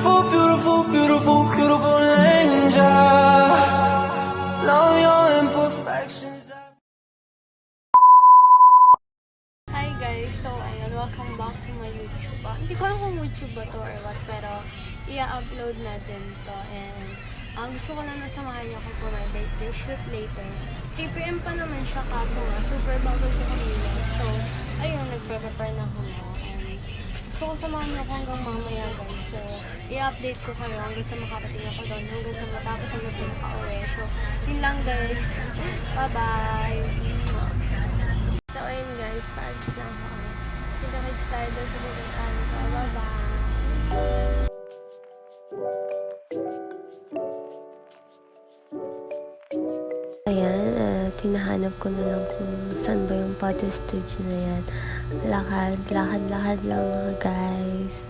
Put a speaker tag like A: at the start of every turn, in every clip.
A: beautiful, beautiful, beautiful, beautiful angel. Love your imperfections.
B: Hi guys! So ayun, welcome back to my YouTube. Hindi ko alam kung YouTube ba to or what, pero i-upload natin to. And gusto ko lang nasamahan niyo ako for my birthday shoot later. 3 PM pa naman siya, kaso nga, super bagal ko kanina. So, ayun, nagpe-prepare na ako mo. And gusto ko samahan niyo ako hanggang mamaya guys. So, i-update ko kayo hanggang sa makarating ako doon, hanggang sa matapos, hanggang sa makauwi. So, yun lang guys. Bye-bye! So, ayun guys, paalis na ako. Kita-kits tayo doon sa pupuntahan ko. Bye-bye!
C: Ayan, tinahanap ko na lang kung saan ba yung photo studio na yan. Lakad lang mga guys.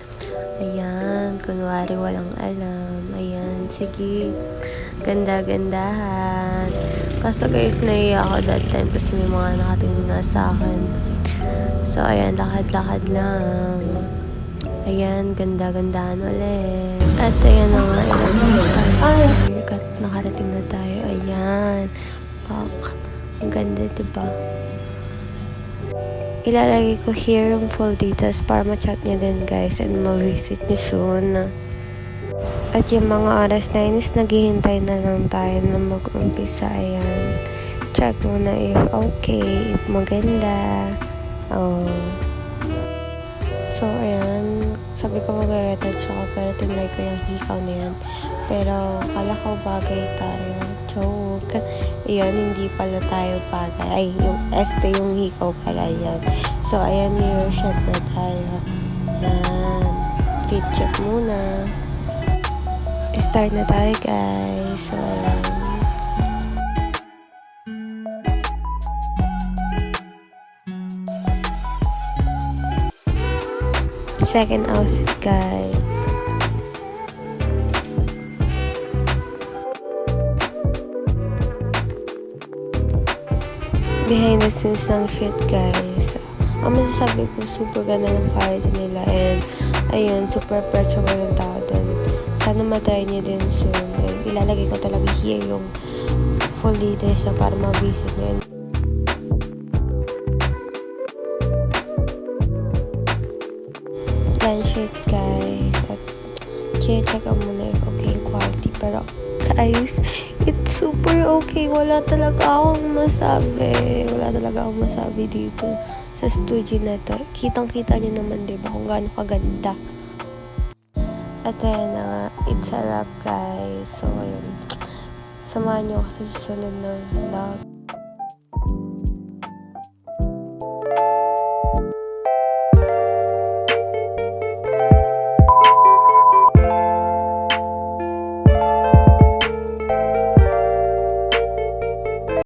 C: Ayan, kunwari walang alam. Ayan, sige. Ganda-gandahan. Kaso guys, naiya ako that time kasi may mga nakatingin nga sa akin. So, ayan, lakad lang. Ayan, ganda-gandahan ulit. At ayan na nga, ilabas tayo. So, nakarating na tayo. Ayan. Pak. Ang ganda, diba? Ilalagay ko here yung full details para ma-chat niya din guys and ma-visit niyo soon. At yung mga oras na yun is naghihintay na lang tayo na mag-umpisa. Ayan. Check muna if okay, if maganda. Oh. So, ayan. Sabi ko mag-retouch ako pero tinry ko yung hikaw na yan. Pero kala ko bagay tayo. Joke. Ayan, hindi pala tayo bagay. Ay, yung este yung hikaw pala yan. So, ayan yung shot na tayo. Ayan. Fit check muna. Start na tayo guys. So, ayan. Second outfit guys. Behind the scenes ng shoot guys. Ang masasabi ko, super ganda ng quality nila and ayun, super approachable ng tao dun. Sana matry niyo din soon. And ilalagay ko talaga here yung full details na para ma-visit nyo. Shoot guys at check out muna if okay yung quality, pero guys, it's super okay. Wala talaga akong masabi dito sa studio na to. Kitang kita nyo naman diba kung gaano kaganda. At ayan na nga, it's a wrap guys. So ayun, samahan nyo ako sa susunod na vlog.